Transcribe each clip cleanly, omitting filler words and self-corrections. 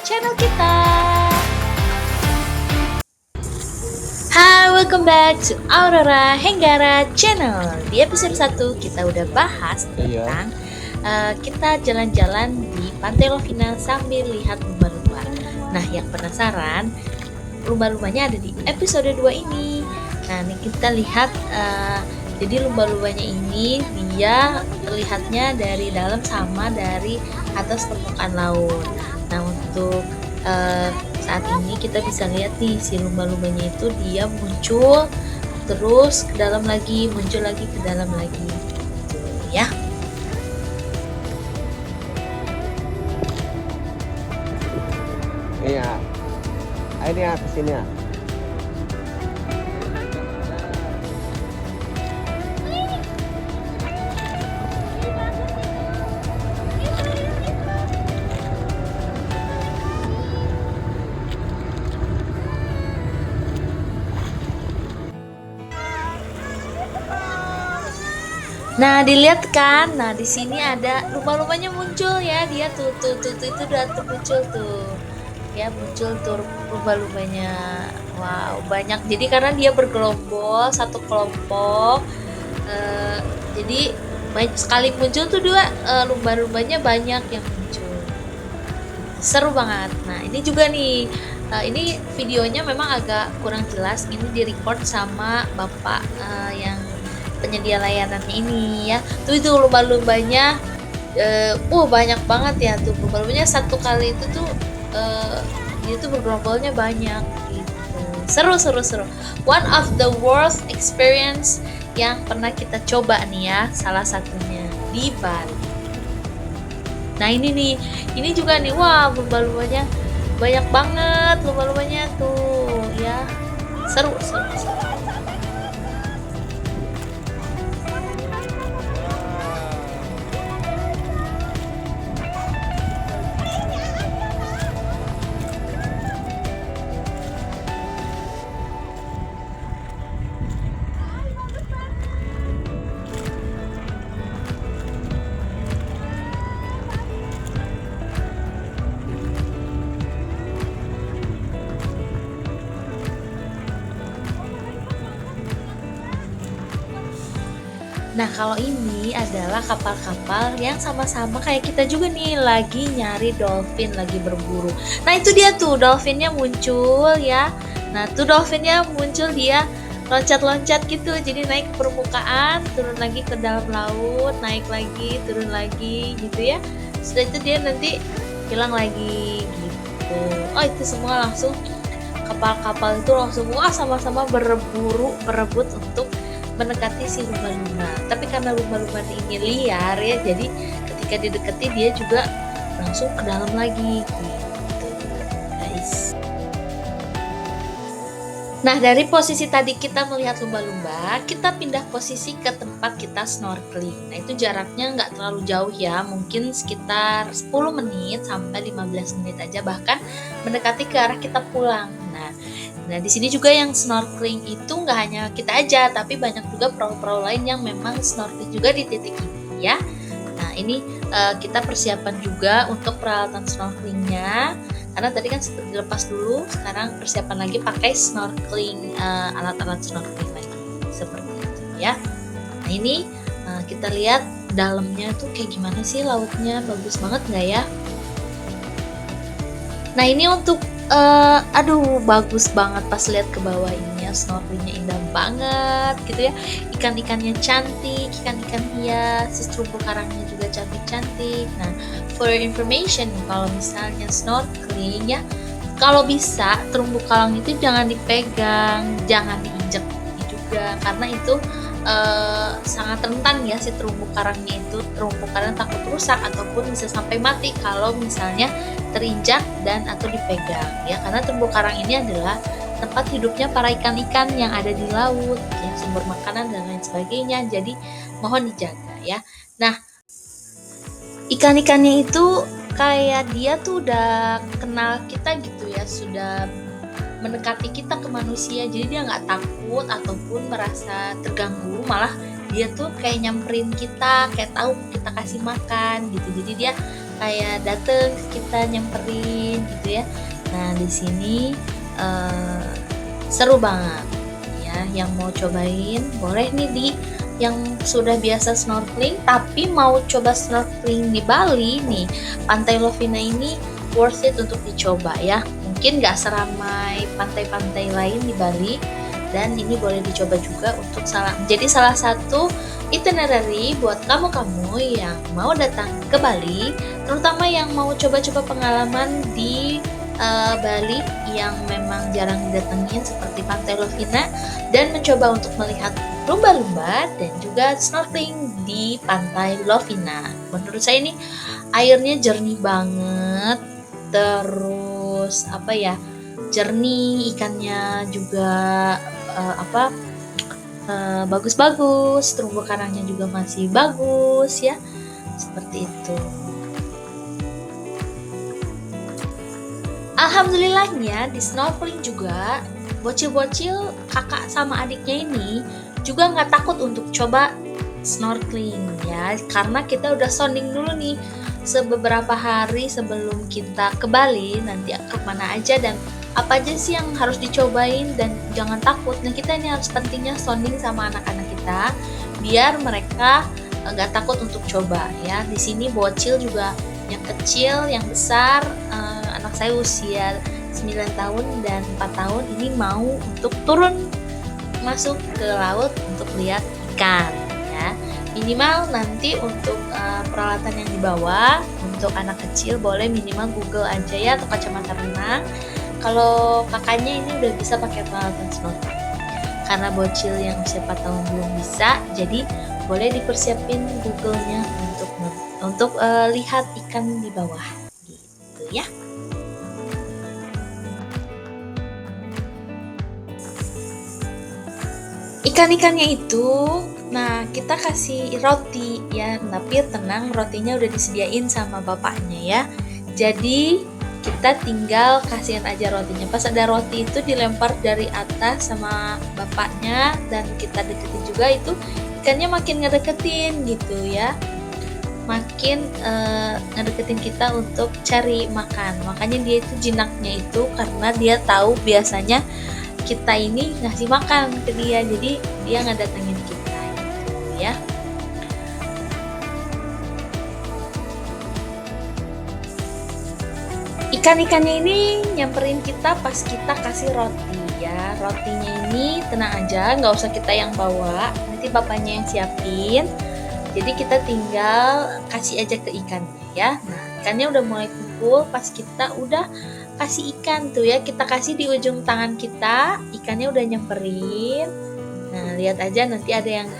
channel kita. Hai, welcome back to Aurora Henggara Channel. Di episode 1 kita udah bahas tentang kita jalan-jalan di Pantai Lovina sambil lihat lumba-lumba. Nah, yang penasaran, lumba-lumbanya ada di episode 2 ini. Nah, ini kita lihat jadi lumba-lumbanya ini dia terlihatnya dari dalam sama dari atas permukaan laut. Nah, untuk saat ini kita bisa lihat nih si lumba-lumbanya itu dia muncul terus ke dalam lagi, muncul lagi ke dalam lagi gitu ya. Iya, ini ya kesini ya. Nah, dilihat kan? Nah, di sini ada lumba-lumbanya muncul ya. Dia tuh itu udah muncul tuh. Ya, muncul tuh lumba-lumbanya. Wow, banyak. Jadi karena dia bergerombol satu kelompok. Jadi banyak sekali muncul tuh dua lumba-lumbanya banyak yang muncul. Seru banget. Nah, ini juga nih. Ini videonya memang agak kurang jelas. Ini di-record sama Bapak yang penyedia layanannya ini ya. Tuh itu lumba-lumbanya banyak banget ya tuh lumba-lumbanya satu kali itu tuh dia tuh bergerombolnya banyak gitu. Seru. One of the worst experience yang pernah kita coba nih ya, salah satunya di Bali. Nah, ini nih, ini juga nih, wah lumba-lumbanya banyak banget lumba-lumbanya tuh ya. Seru. Nah, kalau ini adalah kapal-kapal yang sama-sama kayak kita juga nih, lagi nyari dolphin, lagi berburu. Nah, itu dia tuh dolphinnya muncul ya. Nah, tuh dolphinnya muncul, dia loncat-loncat gitu, jadi naik ke permukaan, turun lagi ke dalam laut, naik lagi, turun lagi gitu ya. Setelah itu dia nanti hilang lagi gitu. Oh, itu semua langsung kapal-kapal itu langsung sama-sama berebut untuk mendekati si lumba-lumba. Tapi karena lumba-lumba ini liar ya, jadi ketika didekati dia juga langsung ke dalam lagi gitu, guys. Nah, dari posisi tadi kita melihat lumba-lumba, kita pindah posisi ke tempat kita snorkeling. Nah, itu jaraknya nggak terlalu jauh ya, mungkin sekitar 10 menit sampai 15 menit aja, bahkan mendekati ke arah kita pulang. Nah, di sini juga yang snorkeling itu nggak hanya kita aja, tapi banyak juga perahu-perahu lain yang memang snorkeling juga di titik ini ya. Nah, ini kita persiapan juga untuk peralatan snorkelingnya, karena tadi kan seperti dilepas dulu, sekarang persiapan lagi pakai snorkeling, alat-alat snorkeling lagi seperti itu ya. Nah, ini kita lihat dalamnya tuh kayak gimana sih lautnya, bagus banget nggak ya? Nah, ini untuk bagus banget pas lihat ke bawah ini ya, snorkelingnya indah banget gitu ya, ikan-ikannya cantik, ikan-ikan hias, terumbu karangnya juga cantik-cantik. Nah, for your information, kalau misalnya snorkeling ya, kalau bisa terumbu karang itu jangan dipegang, jangan diinjek juga, karena itu sangat rentan ya si terumbu karangnya itu. Terumbu karang takut rusak ataupun bisa sampai mati kalau misalnya terinjak dan atau dipegang ya, karena terumbu karang ini adalah tempat hidupnya para ikan-ikan yang ada di laut ya, sumber makanan dan lain sebagainya, jadi mohon dijaga ya. Nah, ikan-ikannya itu kayak dia tuh udah kenal kita gitu ya, sudah mendekati kita ke manusia, jadi dia nggak takut ataupun merasa terganggu, malah dia tuh kayak nyamperin kita, kayak tahu kita kasih makan gitu. Jadi dia kayak dateng ke kita nyamperin gitu ya. Nah di sini seru banget ya, yang mau cobain boleh nih di yang sudah biasa snorkeling tapi mau coba snorkeling di Bali nih, Pantai Lovina ini worth it untuk dicoba ya. Mungkin gak seramai pantai-pantai lain di Bali, dan ini boleh dicoba juga untuk jadi salah satu itinerary buat kamu-kamu yang mau datang ke Bali, terutama yang mau coba-coba pengalaman di Bali yang memang jarang didatengin seperti Pantai Lovina, dan mencoba untuk melihat lumba-lumba dan juga snorkeling di Pantai Lovina. Menurut saya ini airnya jernih banget, terus jernih, ikannya juga bagus-bagus, terumbu karangnya juga masih bagus ya, seperti itu. Alhamdulillahnya di snorkeling juga bocil-bocil kakak sama adiknya ini juga nggak takut untuk coba snorkeling ya, karena kita udah sounding dulu nih beberapa hari sebelum kita ke Bali, nanti ke mana aja dan apa aja sih yang harus dicobain, dan jangan takut. Nah kita ini harus pentingnya sounding sama anak-anak kita biar mereka nggak takut untuk coba ya. Di sini bocil juga yang kecil, yang besar, anak saya usia 9 tahun dan 4 tahun ini mau untuk turun masuk ke laut untuk lihat ikan ya. Minimal nanti untuk peralatan yang dibawa untuk anak kecil boleh minimal Google aja ya, atau kacamata renang. Kalau kakaknya ini udah bisa pakai peralatan snorkeling. Karena bocil yang usia 4 tahun belum bisa, jadi boleh dipersiapin Google-nya untuk lihat ikan di bawah gitu ya. Ikan-ikannya itu, nah kita kasih roti ya, tapi tenang, rotinya udah disediain sama bapaknya ya. Jadi kita tinggal kasihin aja rotinya. Pas ada roti itu dilempar dari atas sama bapaknya, dan kita deketin juga, itu ikannya makin ngedeketin gitu ya, makin ngedeketin kita untuk cari makan. Makanya dia itu jinaknya itu karena dia tahu biasanya kita ini ngasih makan ke dia, jadi dia ngedatengin kita gitu ya. Ikan-ikannya ini nyamperin kita pas kita kasih roti ya. Rotinya ini tenang aja, nggak usah kita yang bawa, nanti bapaknya yang siapin. Jadi kita tinggal kasih aja ke ikannya ya. Nah ikannya udah mulai kumpul, pas kita udah kasih ikan tuh ya, kita kasih di ujung tangan kita, ikannya udah nyamperin. Nah lihat aja nanti ada yang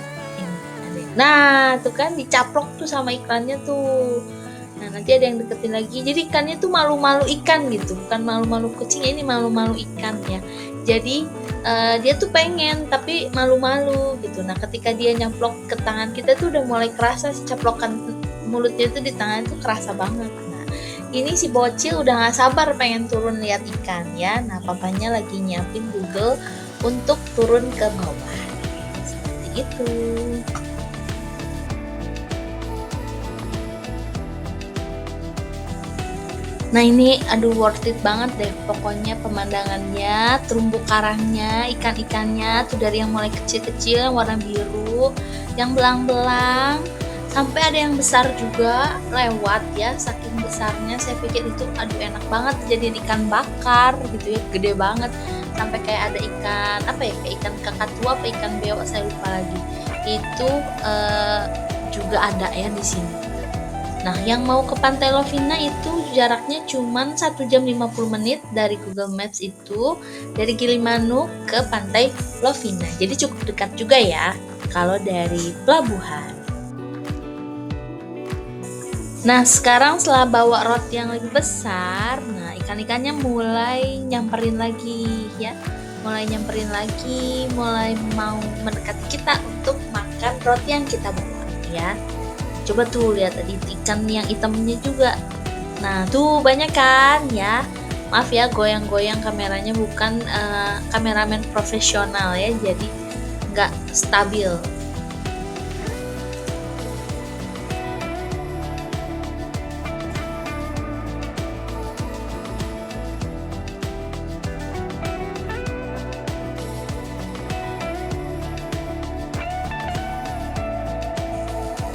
nah tuh kan dicaplok tuh sama ikannya tuh. Nah nanti ada yang deketin lagi, jadi ikannya tuh malu-malu ikan gitu, bukan malu-malu kucing, ini malu-malu ikan ya. Jadi dia tuh pengen tapi malu-malu gitu. Nah ketika dia nyaplok ke tangan kita tuh udah mulai kerasa si caplokan mulutnya tuh di tangan tuh kerasa banget. Nah ini si bocil udah gak sabar pengen turun lihat ikan ya. Nah papanya lagi nyiapin Google untuk turun ke bawah seperti itu. Nah ini aduh worth it banget deh pokoknya, pemandangannya, terumbu karangnya, ikan-ikannya tuh dari yang mulai kecil-kecil yang warna biru, yang belang-belang, sampai ada yang besar juga lewat ya, saking besarnya saya pikir itu aduh enak banget jadi ikan bakar gitu ya, gede banget, sampai kayak ada ikan kayak ikan kakatua apa ikan beo saya lupa lagi, itu juga ada ya di sini. Nah, yang mau ke Pantai Lovina itu jaraknya cuma 1 jam 50 menit dari Google Maps itu, dari Gilimanuk ke Pantai Lovina. Jadi cukup dekat juga ya kalau dari pelabuhan. Nah, sekarang setelah bawa roti yang lebih besar, nah ikan-ikannya mulai nyamperin lagi ya. Mulai nyamperin lagi, mulai mau mendekati kita untuk makan roti yang kita bawa ya. Coba tuh lihat tadi ikan yang hitamnya juga. Nah tuh banyak kan ya. Maaf ya goyang-goyang kameranya, bukan kameramen profesional ya, jadi nggak stabil.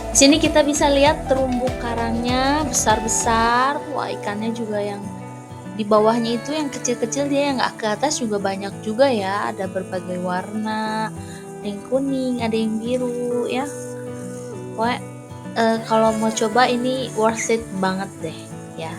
Di sini kita bisa lihat terumbu karangnya besar-besar. Wah, ikannya juga yang di bawahnya itu yang kecil-kecil, dia yang nggak ke atas juga banyak juga ya. Ada berbagai warna, ada yang kuning, ada yang biru ya. Wah, kalau mau coba ini worth it banget deh ya.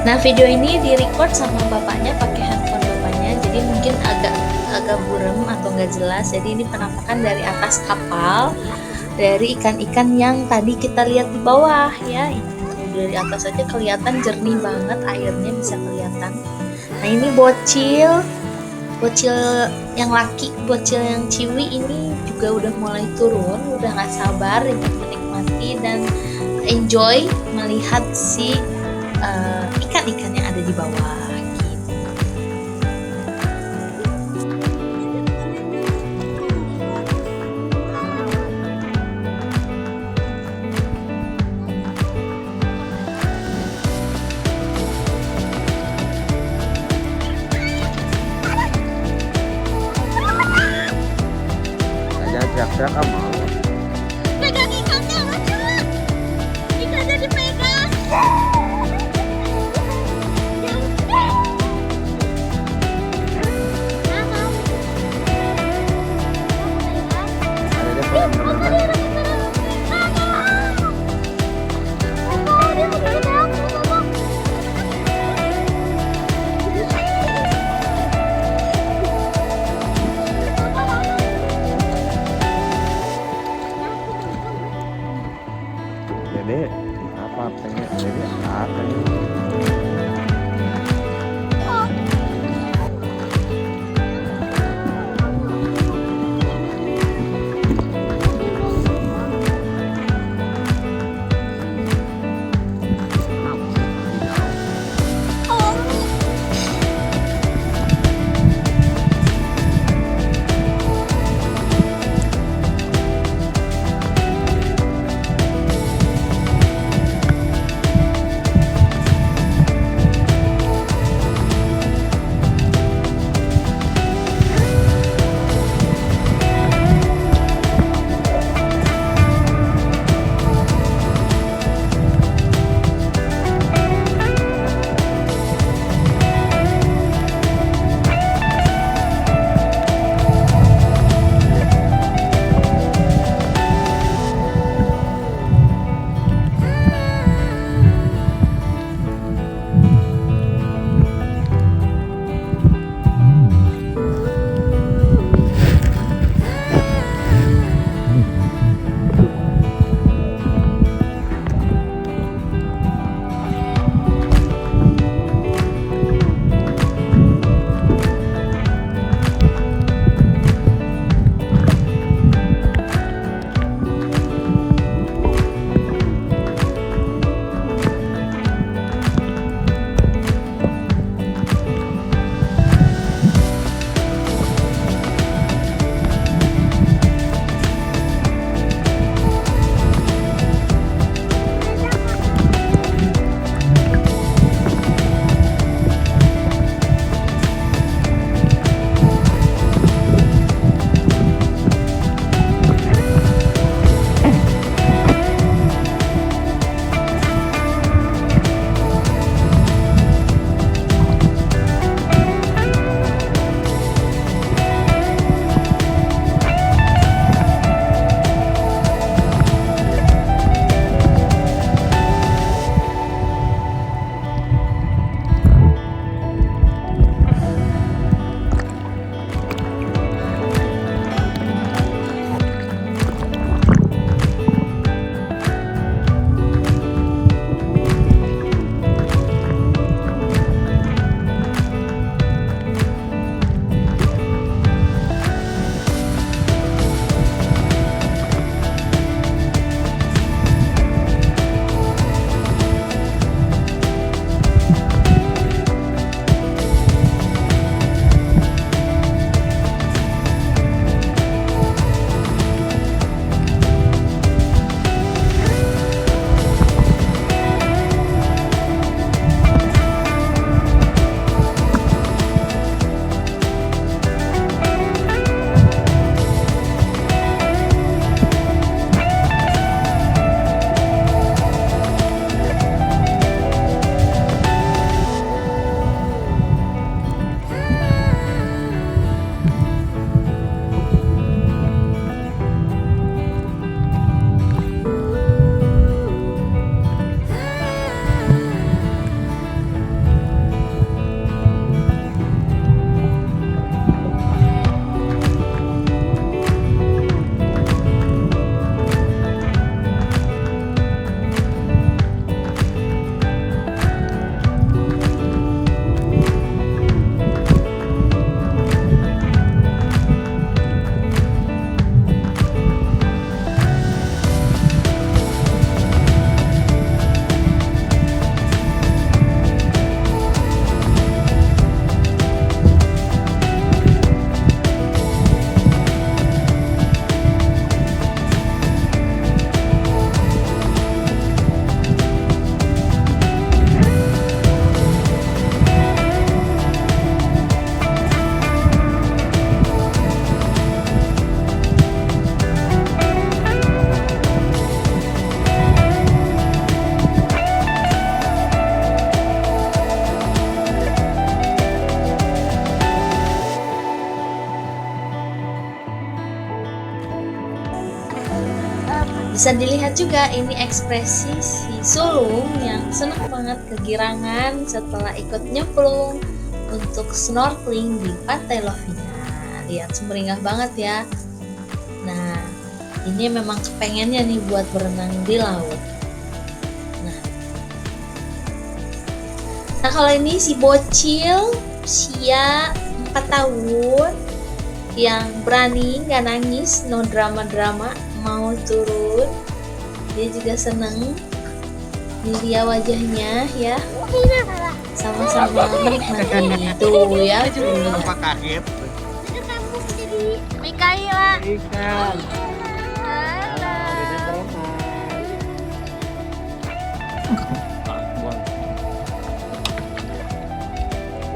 Nah, video ini direcord sama bapaknya pakai handphone bapaknya, jadi mungkin agak buram atau nggak jelas. Jadi ini penampakan dari atas kapal, dari ikan-ikan yang tadi kita lihat di bawah ya. Dari atas aja kelihatan jernih banget, airnya bisa kelihatan. Nah, ini bocil yang laki, bocil yang ciwi ini juga udah mulai turun, udah nggak sabar untuk menikmati dan enjoy melihat si ikan-ikan yang ada di bawah gitu. Jangan teriak-teriak amal. Pegang ikannya lucu. Ikannya dipegang. Ada di kolam renang. Bisa dilihat juga ini ekspresi si sulung yang senang banget kegirangan setelah ikut nyemplung untuk snorkeling di Pantai Lovina. Lihat sumringah banget ya. Nah, ini memang kepengennya nih buat berenang di laut. Nah kalau ini si bocil usia 4 tahun yang berani, nggak nangis, no drama-drama, mau turun. Dia juga seneng. Ini dia wajahnya ya, sama-sama menikmati. Tuh ya, Apa kaget? Itu kamu jadi Mikaela. Ikan.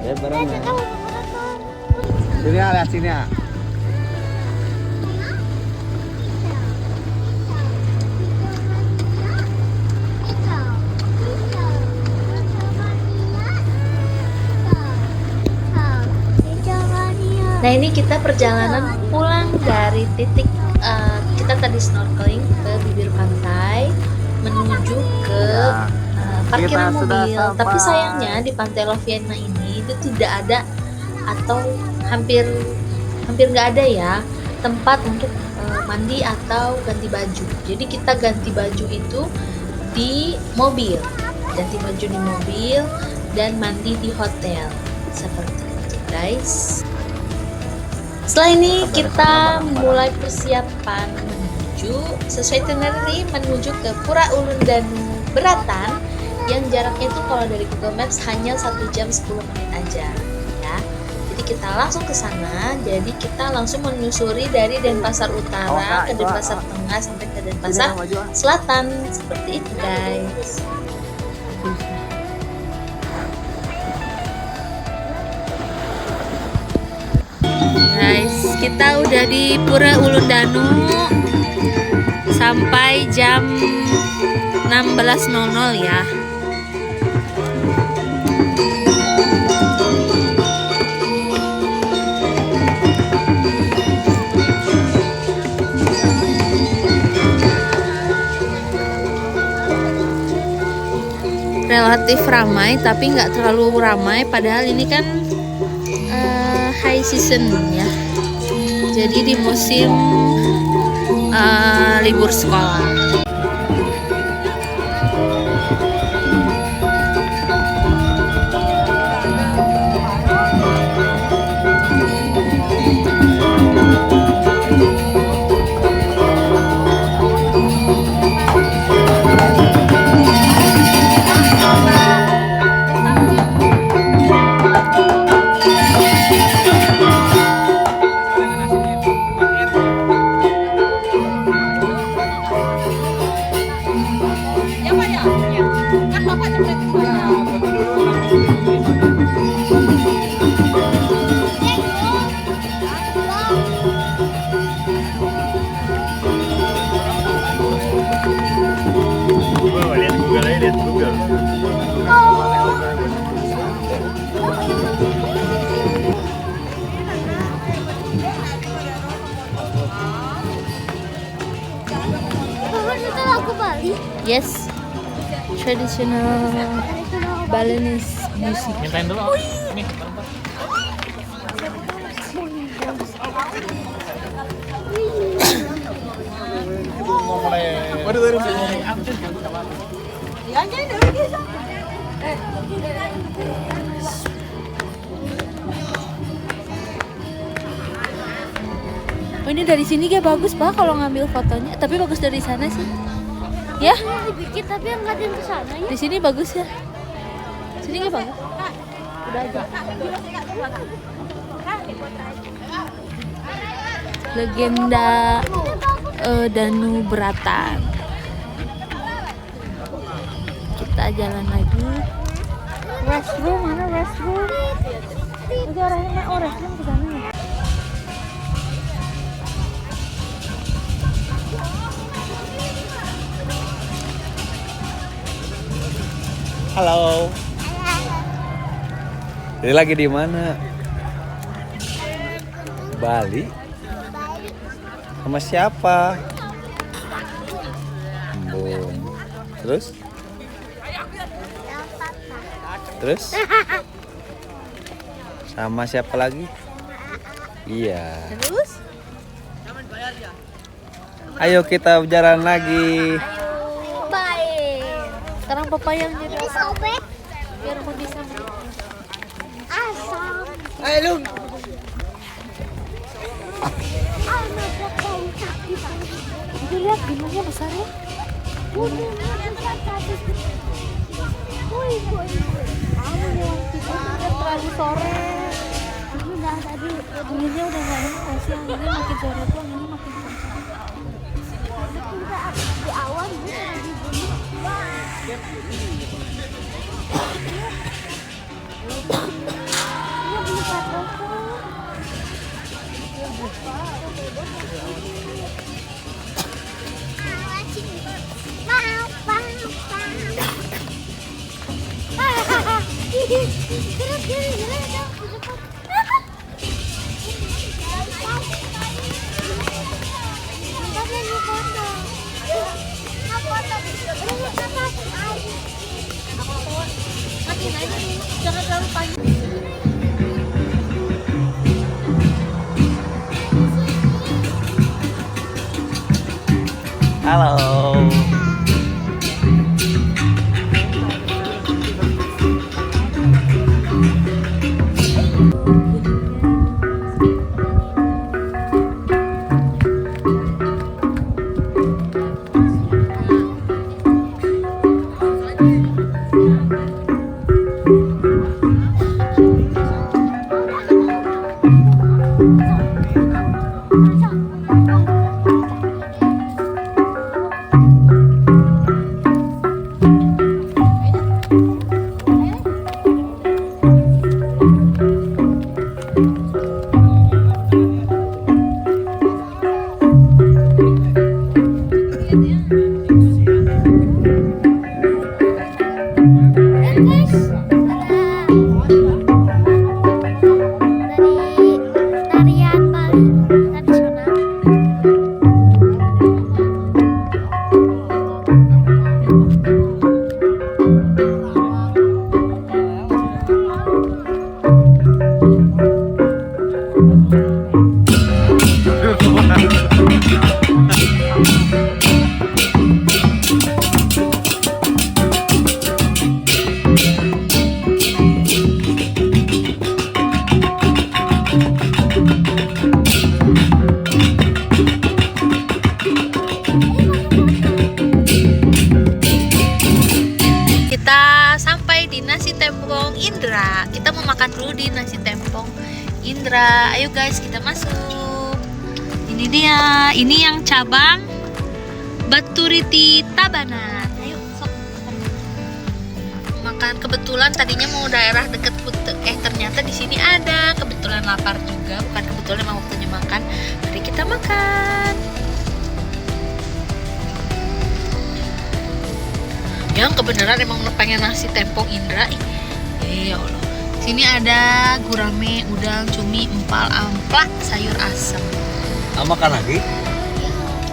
Ya berenang. Sini ya, lihat sini ya. Nah ini kita perjalanan pulang dari titik kita tadi snorkeling ke bibir pantai menuju ke parkiran mobil. Tapi sayangnya di Pantai Lovina ini itu tidak ada atau hampir nggak ada ya tempat untuk mandi atau ganti baju. Jadi kita ganti baju itu di mobil, ganti baju di mobil dan mandi di hotel seperti itu guys. Setelah ini kita mulai persiapan menuju sesuai itinerary menuju ke Pura Ulun Danu Beratan yang jaraknya itu kalau dari Google Maps hanya 1 jam 10 menit aja ya. Jadi kita langsung ke sana. Jadi kita langsung menyusuri dari Denpasar Utara ke Denpasar Tengah sampai ke Denpasar Selatan seperti itu guys. Guys, kita udah di Pura Ulun Danu sampai jam 16.00 ya. Relatif ramai tapi nggak terlalu ramai, padahal ini kan high season ya, jadi di musim libur sekolah. Yes, traditional Balinese music. Nyatain dulu. Nih, Oh ini dari sini kayak bagus pak kalau ngambil fotonya, tapi bagus dari sana sih. Ya? Dikit tapi yang nggak di sana ya. Di sini bagus ya. Sini kayak bagus. Udah aja. Legenda Danu Beratan. Kita jalan lagi. Restroom mana restroom? Itu arahnya restroom ke sana. Halo. Jadi lagi di mana? Bali. Sama siapa? Terus? Terus? Sama siapa lagi? Iya. Terus? Ayo kita jalan lagi. Baik. Sekarang papa yang jadi Ini sobek. biar mau bisa. Asam. Ayo Lung. Nabrak bau sakit. Itu lihat gunungnya besar ya. Gunungnya besar tadi. Woi, woi. Kamu yang kita Terlalu sore. ini udah tadi. Anginnya udah nggak enak sih. Anginnya makin sore tuh anginnya makin kencang. Kita di awan di gunung. Iya bisa kosong. Makin aja dulu. Jangan terlalu panjang. Halo. Indra. Kita mau makan dulu di nasi tempong Indra. Ayo guys, kita masuk. Ini dia, ini yang cabang Baturiti Tabanan. Ayo, sok. Makan. Kebetulan tadinya mau daerah deket Kute, ternyata di sini ada. Kebetulan lapar juga, bukan kebetulan emang waktunya makan. Mari kita makan. Yang kebenaran emang pengen nasi tempong Indra. Ya Allah. Sini ada gurame, udang, cumi, empal, ampla, sayur asam. Makan lagi?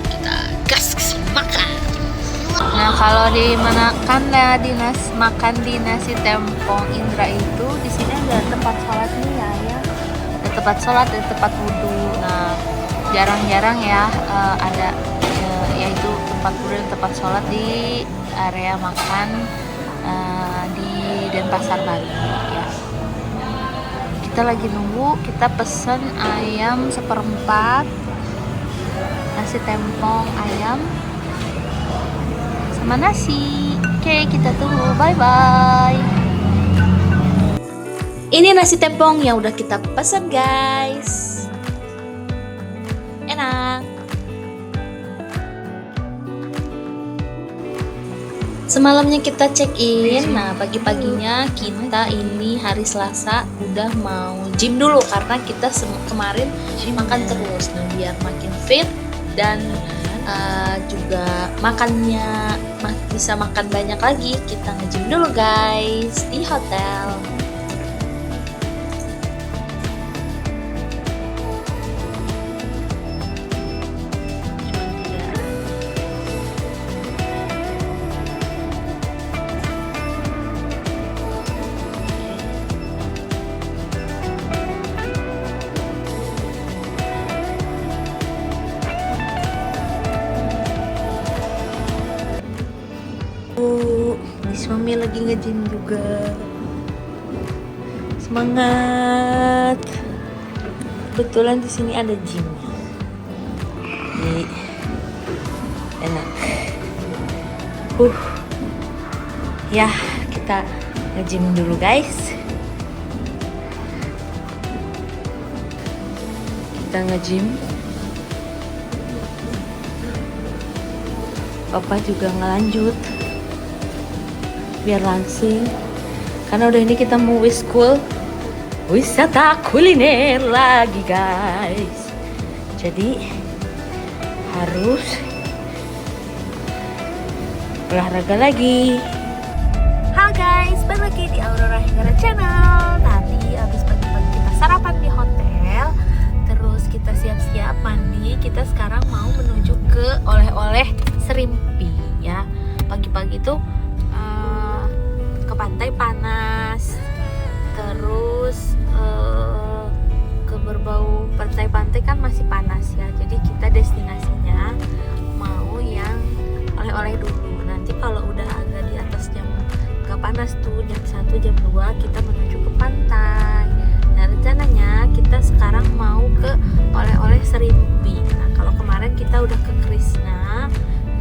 Kita gas makan. Nah, kalau di mana kan makan di nasi tempong Indra itu di sini ada tempat sholatnya ya. Ada tempat sholat, ada tempat wudhu. Nah, jarang-jarang ya ada yaitu tempat wudhu dan tempat sholat di area makan di Denpasar Bali ya. Kita lagi nunggu, kita pesen ayam 1/4, nasi tempong ayam sama nasi. Oke, kita tunggu. Bye bye. Ini nasi tempong yang udah kita pesen guys. Enak. Semalamnya kita check in. Nah, pagi-paginya kita ini hari Selasa udah mau gym dulu karena kita kemarin makan terus. Nah, biar makin fit dan juga makannya bisa makan banyak lagi, kita nge-gym dulu guys di hotel. lagi nge-gym juga. Semangat. Kebetulan di sini ada gym. Jadi enak. Ya, kita nge-gym dulu guys. Kita nge-gym. Papa juga ngelanjut biar langsing. Karena udah ini kita mau school wisata kuliner lagi guys. Jadi harus olahraga lagi. Halo guys, balik lagi di Aurora Hinggara Channel. Tadi abis pagi-pagi kita sarapan di hotel, terus kita siap-siap mandi. Kita sekarang mau menuju ke oleh-oleh Serimpi ya. Pagi-pagi tuh ke pantai panas, terus ke berbau pantai-pantai kan masih panas ya. Jadi kita destinasinya mau yang oleh-oleh dulu. Nanti kalau udah agak di atas jam gak panas tuh, jam 1, jam 2 kita menuju ke pantai. Nah rencananya kita sekarang mau ke oleh-oleh Serimpi. Nah kalau kemarin kita udah ke Krishna.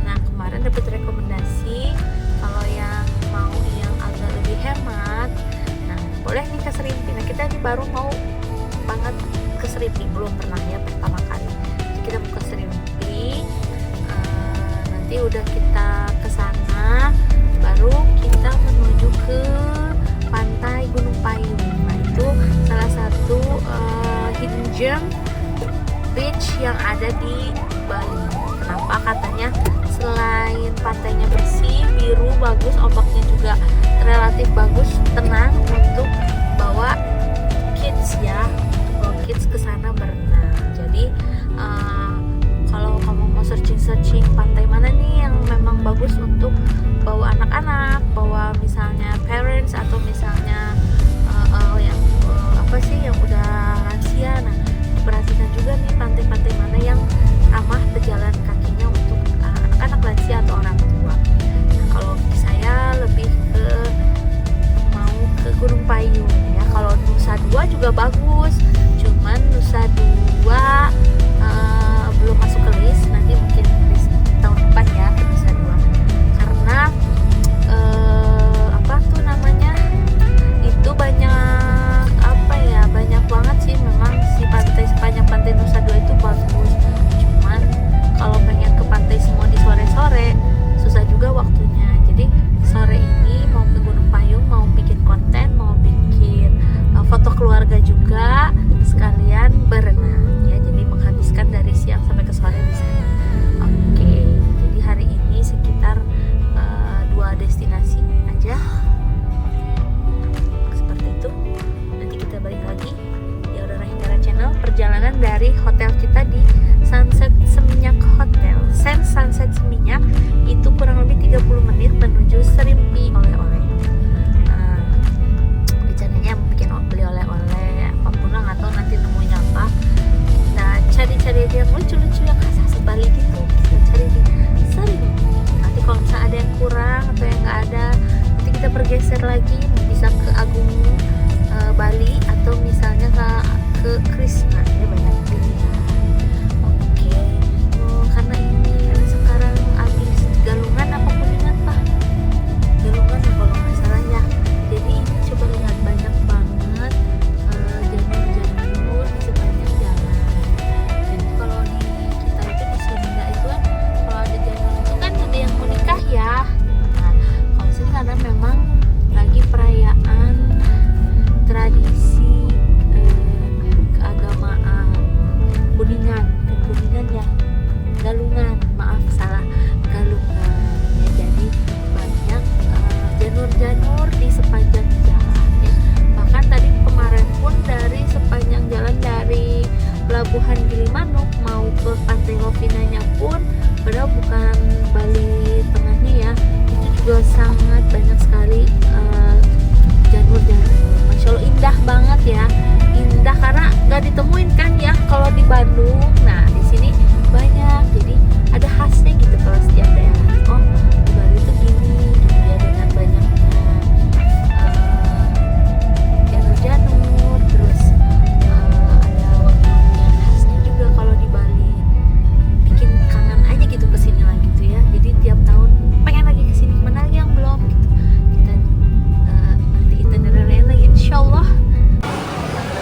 Nah kemarin dapat rekomendasi kalau yang mau yang agak lebih hemat, nah boleh nih ke Serimpi. Nah kita ini baru mau banget ke Serimpi, belum pernah ya, pertama kali. Jadi kita mau ke Serimpi. Nanti udah kita ke sana, baru kita menuju ke pantai Gunung Payung. Nah itu salah satu hidden gem beach yang ada di Bali. Kenapa? Katanya selain pantainya bersih, biru, bagus, ombaknya juga relatif bagus, tenang untuk bawa kids ya, bawa kids ke sana berenang. Jadi kalau kamu mau searching pantai mana nih yang memang bagus untuk bawa anak-anak, bawa misalnya parents atau misalnya yang apa sih yang udah lansia, nah perhatikan juga nih pantai-pantai mana yang ramah pejalan kakinya untuk anak-anak lansia atau orang tua. Nah kalau saya lebih mau ke Gunung Payung ya. Kalau Nusa Dua juga bagus, cuman Nusa Dua belum masuk ke list. Nanti mungkin list tahun depan ya ke Nusa Dua, karena apa tuh namanya, itu banyak apa ya, banyak banget sih memang si pantai, sepanjang pantai Nusa Dua itu bagus. Cuman kalau pengen ke pantai semua di sore-sore susah juga waktunya. Jadi sore ini mau ke Gunung Payung, mau bikin konten, mau bikin foto keluarga juga, sekalian berenang ya. Jadi menghabiskan dari siang sampai ke sore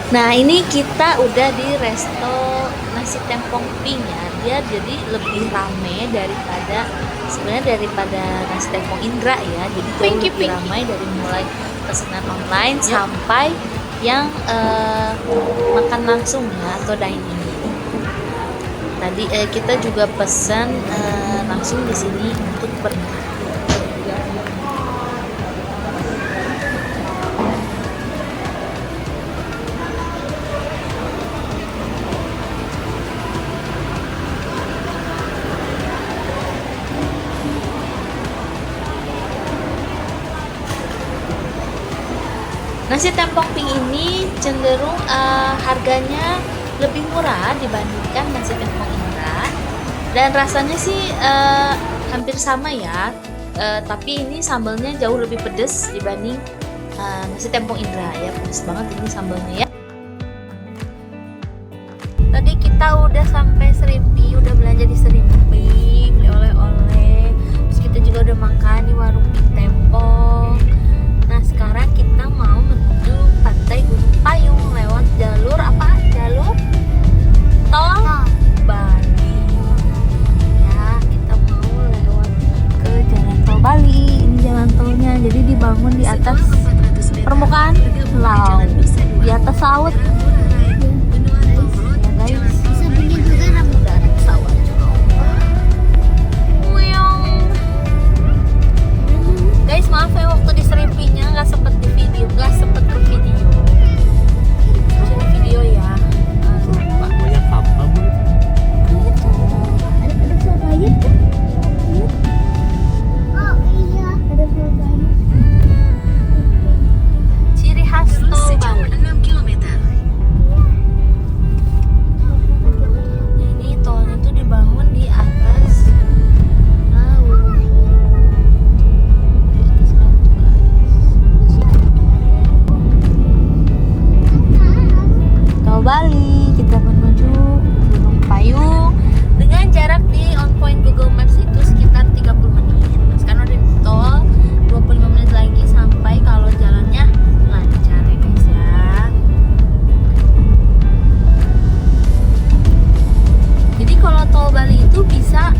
Nah, ini kita udah di resto nasi tempong pink ya. Dia jadi lebih rame daripada nasi tempong Indra ya. Jadi jauh lebih ramai dari mulai pesanan online sampai yang makan langsung ya atau dine in. Tadi kita juga pesan langsung di sini untuk bermakan. Nasi tempong pink ini cenderung harganya lebih murah dibandingkan nasi tempong Indra, dan rasanya sih hampir sama ya, tapi ini sambalnya jauh lebih pedas dibanding nasi tempong Indra ya. Pedas banget ini sambalnya ya. Tadi kita udah sampai Serimpi, udah belanja di Serimpi, beli oleh-oleh, terus kita juga udah makan di warung Pink Tempong. Nah, sekarang kita mau menuju Pantai Gunung Payung lewat jalur apa? Jalur tol Bali. Ya, kita mau lewat ke jalan tol Bali. Ini jalan tolnya, jadi dibangun di atas permukaan laut, di atas laut. Ya guys, Sampingnya juga rambut. udah ada pesawat juga. Guys, maaf ya waktu di Serimpinya nggak sempet ke video. Terus ini video ya. Lupa. Banyak kapal Bu. Ada surabaya kan? Oh iya, ada surabaya. Ciri khas tol Bali. Ini tolnya tuh dibangun di atas laut. Di atas laut, guys. Tol Bali, kita menuju Gunung Payung dengan jarak di on point Google Maps itu sekitar 30 menit. Nah, sekarang udah di tol, 25 menit lagi sampai kalau jalannya lancar ya guys ya. Jadi kalau tol Bali itu bisa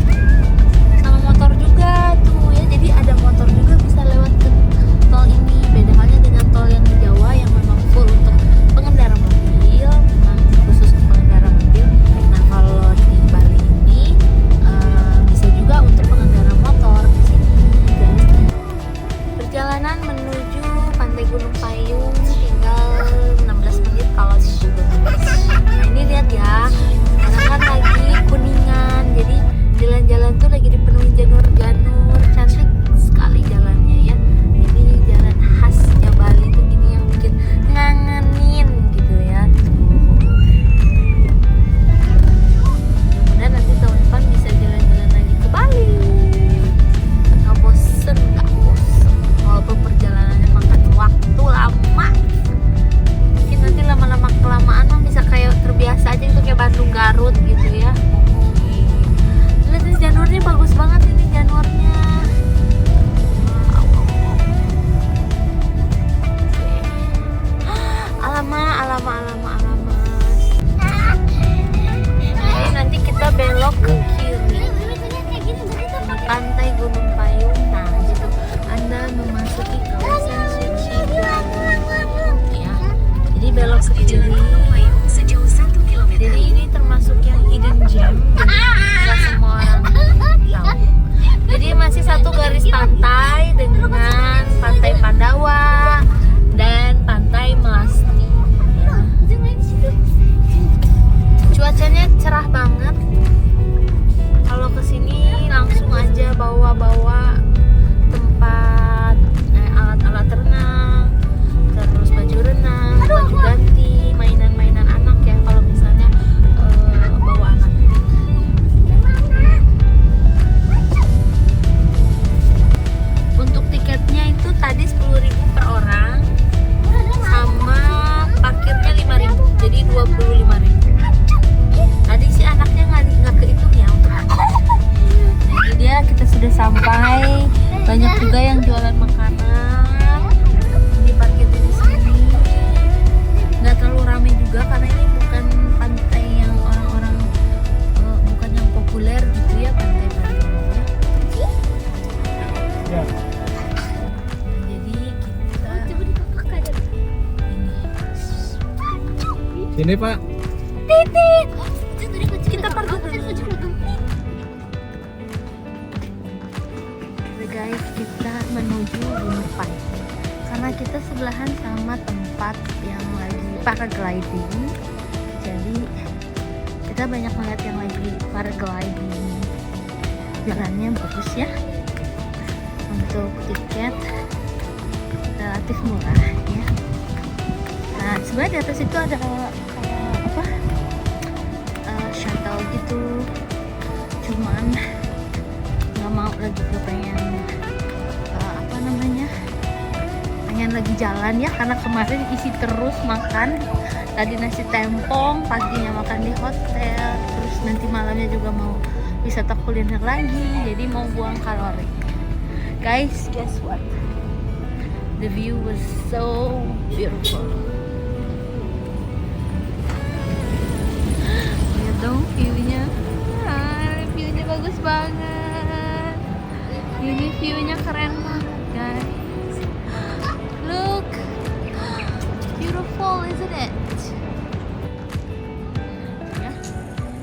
sama motor juga tuh ya. Jadi ada motor juga bisa lewat ke tol ini. Beda halnya dengan tol yang di Jawa yang memang full untuk pengendara mobil, memang khusus untuk pengendara mobil. Nah, kalau di Bali ini bisa juga untuk pengendara motor di sini. Perjalanan menuju Pantai Gunung Payung tinggal 16 menit kalau di Google Maps. Nah, ini lihat ya, sekarang kan lagi kuningan, jadi jalan-jalan tuh lagi dipenuhi janur-janur, cantik sekali jalannya ya. Jadi jalan khasnya Bali tuh gini yang bikin ngangenin gitu ya. Mudah-mudahan nanti tahun depan bisa jalan-jalan lagi ke Bali. Nggak bosen. Walaupun perjalanannya makan waktu lama, mungkin nanti lama-lama kelamaan mah bisa kayak terbiasa aja gitu, kayak Bandung Garut gitu ya. Lihat ini janurnya bagus banget, ini janurnya. Alama. Jadi nanti kita belok ke kiri. Pantai Gunung Payung. Nah, gitu. Anda memasuki kawasan suci Bali ya. Jadi belok ke kiri. Jadi ini termasuk yang hidden gem, jadi nggak semua orang tahu. Jadi masih satu garis pantai dengan Pantai Pandawa dan Pantai Melasti ya. Cuacanya cerah banget. Kalau kesini langsung aja bawa tempat alat-alat renang, terus baju renang, baju ganti, mainan-mainan anak ya kalau misalnya bawa anak. Untuk tiketnya itu tadi 10.000 per orang. Sini Pak. Titit. Kita pergi dulu. Guys, kita menuju Gunung Payu karena kita sebelahan sama tempat yang lagi paragliding. Jadi kita banyak melihat yang lagi paragliding. Jalannya bagus ya. Untuk tiket relatif murah ya. Nah, sebenarnya di atas itu ada kayak apa? Shuttle gitu. Cuman nggak mau lagi, pengen apa namanya, pengen lagi jalan ya, karena kemarin isi terus makan. Tadi nasi tempong, paginya makan di hotel, terus nanti malamnya juga mau wisata kuliner lagi, jadi mau buang kalori. Guys, guess what, the view was so beautiful. Lihat dong view-nya. View-nya bagus banget. Ini view-nya keren banget, guys. Look, beautiful, isn't it?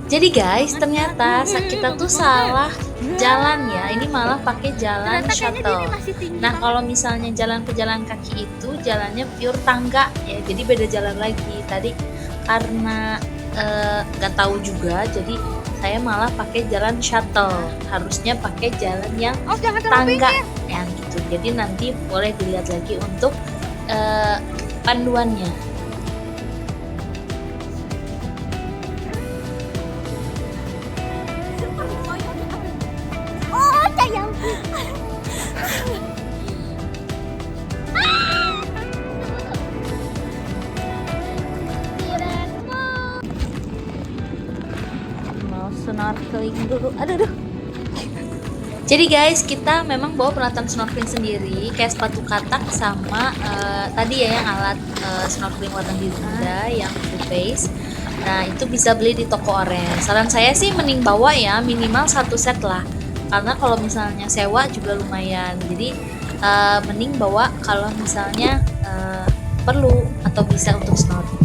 Jadi guys, ternyata kita tuh salah jalan ya. Ini malah pakai jalan shuttle. Nah, kalau misalnya jalan pejalan kaki itu jalannya pure tangga ya. Jadi beda jalan lagi. Tadi karena nggak tahu juga, jadi saya malah pakai jalan shuttle. Harusnya pakai jalan yang tangga yang gitu. Jadi nanti boleh dilihat lagi untuk panduannya. Oh, sayangku. Mau snorkeling dulu. Aduh. Jadi guys, kita memang bawa peralatan snorkeling sendiri, kayak sepatu katak sama tadi ya yang alat snorkeling warna biru muda yang full face. Nah, itu bisa beli di toko orange. Saran saya sih mending bawa ya, minimal 1 set lah. Karena kalau misalnya sewa juga lumayan. Jadi mending bawa kalau misalnya perlu atau bisa untuk snorkeling.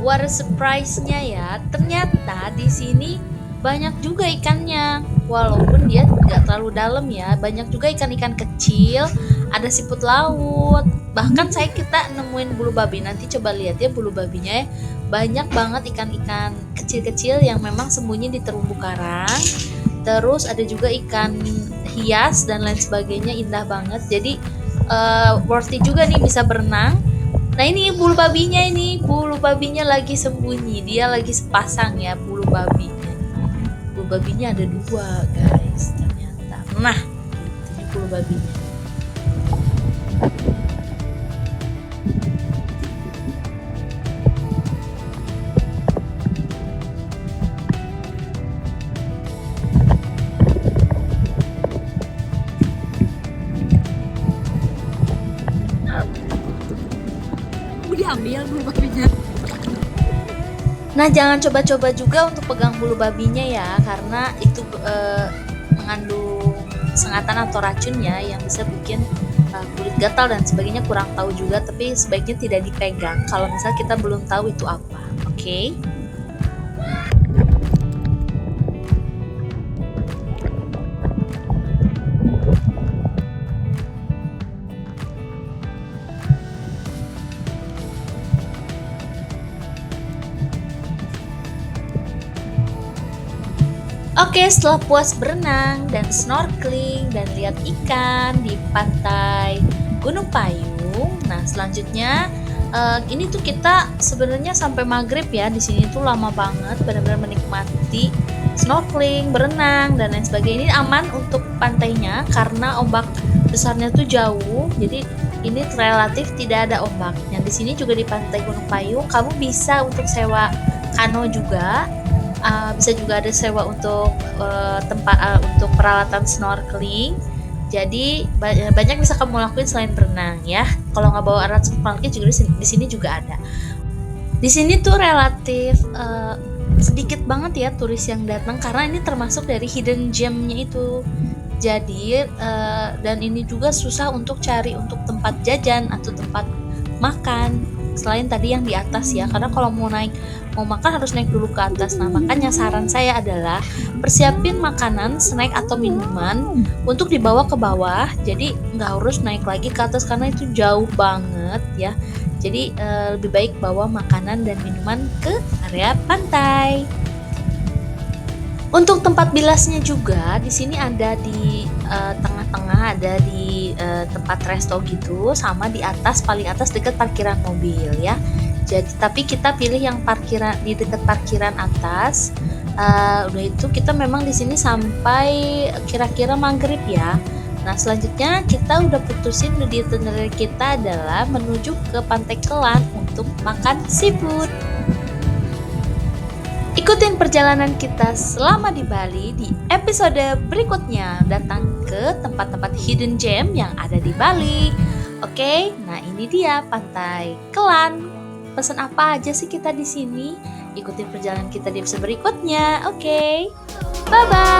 What a surprise-nya ya, ternyata di sini banyak juga ikannya. Walaupun dia nggak terlalu dalam ya, banyak juga ikan-ikan kecil, ada siput laut. Bahkan kita nemuin bulu babi. Nanti coba lihat ya bulu babinya ya. Banyak banget ikan-ikan kecil-kecil yang memang sembunyi di terumbu karang. Terus ada juga ikan hias dan lain sebagainya, indah banget. Jadi worth it juga nih bisa berenang. Nah, ini bulu babinya lagi sembunyi, dia lagi sepasang ya bulu babinya. Bulu babinya ada 2 guys ternyata. Nah, ini bulu babinya. Diambil bulu babinya. Nah, jangan coba-coba juga untuk pegang bulu babinya ya, karena itu mengandung sengatan atau racunnya yang bisa bikin kulit gatal dan sebagainya. Kurang tahu juga, tapi sebaiknya tidak dipegang kalau misal kita belum tahu itu apa. Oke? Oke, setelah puas berenang dan snorkeling dan lihat ikan di pantai Gunung Payung, nah selanjutnya ini tuh kita sebenarnya sampai maghrib ya di sini tuh lama banget, benar-benar menikmati snorkeling, berenang dan lain sebagainya. Ini aman untuk pantainya karena ombak besarnya tuh jauh, jadi ini relatif tidak ada ombaknya. Di sini juga di pantai Gunung Payung kamu bisa untuk sewa kano juga. Bisa juga ada sewa untuk tempat untuk peralatan snorkeling. Jadi banyak bisa kamu lakuin selain berenang ya. Kalau nggak bawa alat snorkeling juga di sini juga ada. Di sini tuh relatif sedikit banget ya turis yang datang karena ini termasuk dari hidden gem-nya itu. Jadi dan ini juga susah untuk cari untuk tempat jajan atau tempat makan selain tadi yang di atas ya, karena kalau mau makan harus naik dulu ke atas. Nah makanya saran saya adalah persiapin makanan, snack atau minuman untuk dibawa ke bawah, jadi nggak harus naik lagi ke atas karena itu jauh banget ya. Jadi lebih baik bawa makanan dan minuman ke area pantai. Untuk tempat bilasnya juga di sini ada di tengah-tengah, ada di tempat resto gitu, sama di atas paling atas dekat parkiran mobil ya. Jadi tapi kita pilih yang parkiran di dekat parkiran atas. Udah itu kita memang di sini sampai kira-kira maghrib ya. Nah selanjutnya kita udah putusin di itinerary kita adalah menuju ke Pantai Kelan untuk makan seafood. Ikutin perjalanan kita selama di Bali di episode berikutnya. Datang ke tempat-tempat hidden gem yang ada di Bali. Oke, nah ini dia Pantai Kelan. Pesan apa aja sih kita di sini? Ikutin perjalanan kita di episode berikutnya. Oke, bye-bye.